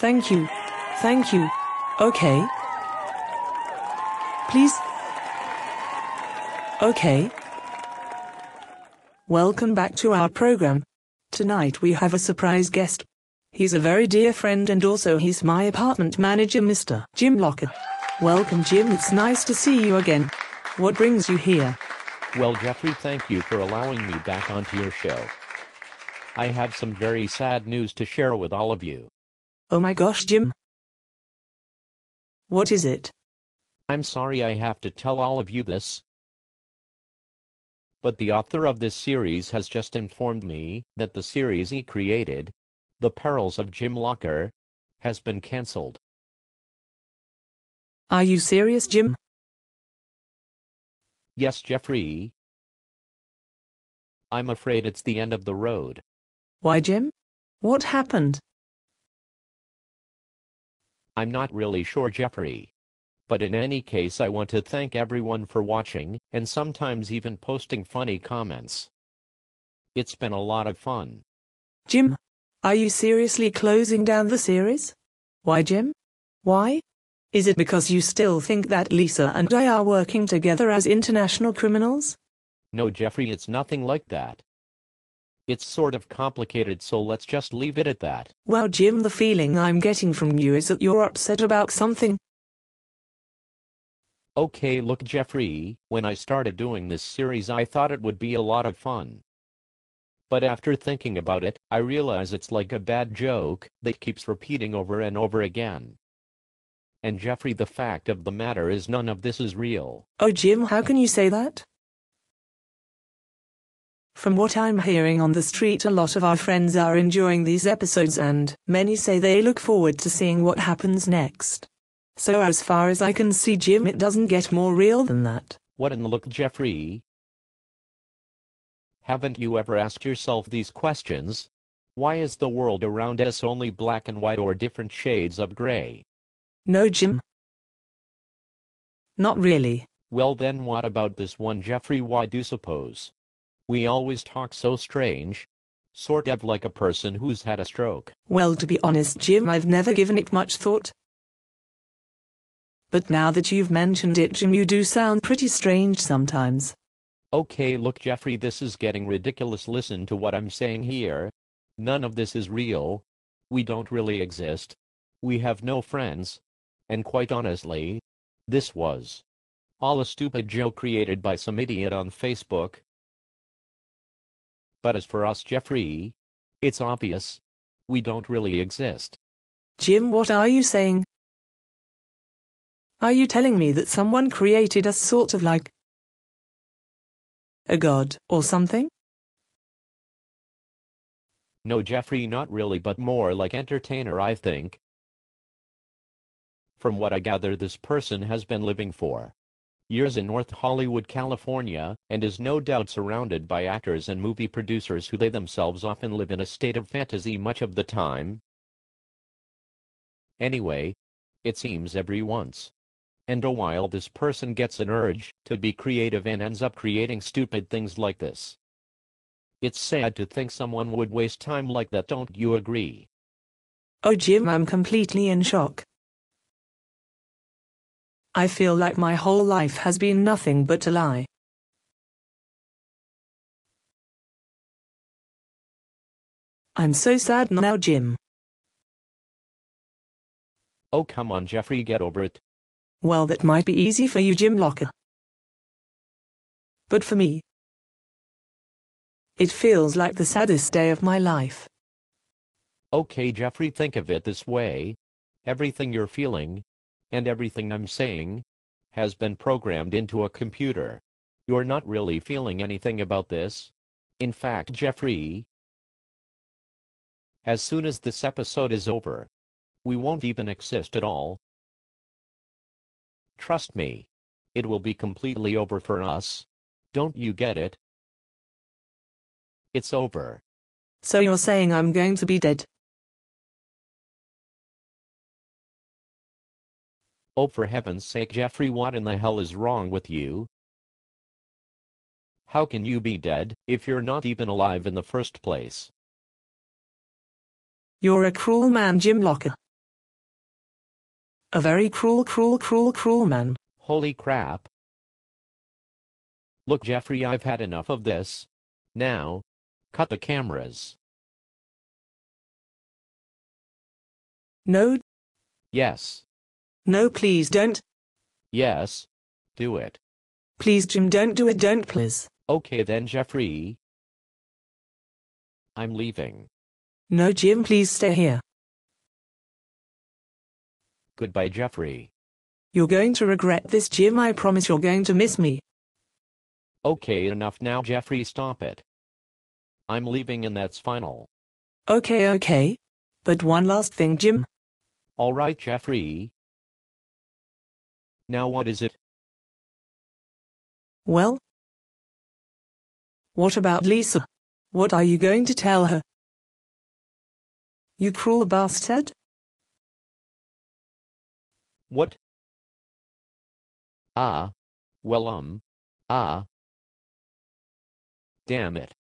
Thank you. Thank you. Okay. Please. Okay. Welcome back to our program. Tonight we have a surprise guest. He's a very dear friend and also he's my apartment manager, Mr. Jim Locker. Welcome, Jim. It's nice to see you again. What brings you here? Well, Jeffrey, thank you for allowing me back onto your show. I have some very sad news to share with all of you. Oh my gosh, Jim. What is it? I'm sorry I have to tell all of you this, but the author of this series has just informed me that the series he created, The Perils of Jim Locker, has been cancelled. Are you serious, Jim? Yes, Jeffrey. I'm afraid it's the end of the road. Why, Jim? What happened? I'm not really sure, Jeffrey. But in any case, I want to thank everyone for watching, and sometimes even posting funny comments. It's been a lot of fun. Jim, are you seriously closing down the series? Why, Jim? Why? Is it because you still think that Lisa and I are working together as international criminals? No, Jeffrey, it's nothing like that. It's sort of complicated, so let's just leave it at that. Well, Jim, the feeling I'm getting from you is that you're upset about something. Okay, look, Jeffrey, when I started doing this series I thought it would be a lot of fun. But after thinking about it, I realize it's like a bad joke that keeps repeating over and over again. And Jeffrey, the fact of the matter is none of this is real. Oh, Jim, how can you say that? From what I'm hearing on the street, a lot of our friends are enjoying these episodes and many say they look forward to seeing what happens next. So as far as I can see, Jim, it doesn't get more real than that. What in the look, Jeffrey? Haven't you ever asked yourself these questions? Why is the world around us only black and white or different shades of gray? No, Jim. Not really. Well then, what about this one, Jeffrey? Why do you suppose? We always talk so strange, sort of like a person who's had a stroke. Well, to be honest, Jim, I've never given it much thought. But now that you've mentioned it, Jim, you do sound pretty strange sometimes. Okay, look, Jeffrey, this is getting ridiculous. Listen to what I'm saying here. None of this is real. We don't really exist. We have no friends. And quite honestly, this was all a stupid joke created by some idiot on Facebook. But as for us, Jeffrey, it's obvious. We don't really exist. Jim, what are you saying? Are you telling me that someone created us sort of like a god or something? No, Jeffrey, not really, but more like entertainer, I think. From what I gather, this person has been living for years in North Hollywood, California, and is no doubt surrounded by actors and movie producers who they themselves often live in a state of fantasy much of the time. Anyway, it seems every once and a while this person gets an urge to be creative and ends up creating stupid things like this. It's sad to think someone would waste time like that, don't you agree? Oh, Jim, I'm completely in shock. I feel like my whole life has been nothing but a lie. I'm so sad now, Jim. Oh, come on, Jeffrey, get over it. Well, that might be easy for you, Jim Locker. But for me, it feels like the saddest day of my life. Okay, Jeffrey, think of it this way. Everything you're feeling, and everything I'm saying, has been programmed into a computer. You're not really feeling anything about this. In fact, Jeffrey, as soon as this episode is over, we won't even exist at all. Trust me. It will be completely over for us. Don't you get it? It's over. So you're saying I'm going to be dead? Oh, for heaven's sake, Jeffrey, what in the hell is wrong with you? How can you be dead if you're not even alive in the first place? You're a cruel man, Jim Locker. A very cruel man. Holy crap. Look, Jeffrey, I've had enough of this. Now, cut the cameras. No, Yes. no, please don't. Yes. Do it. Please, Jim, don't do it, don't please. Okay then, Jeffrey. I'm leaving. No, Jim, please stay here. Goodbye, Jeffrey. You're going to regret this, Jim, I promise you're going to miss me. Okay, enough now, Jeffrey, stop it. I'm leaving and that's final. Okay. But one last thing, Jim. All right, Jeffrey. Now what is it? Well? What about Lisa? What are you going to tell her? You cruel bastard? What? Well, damn it.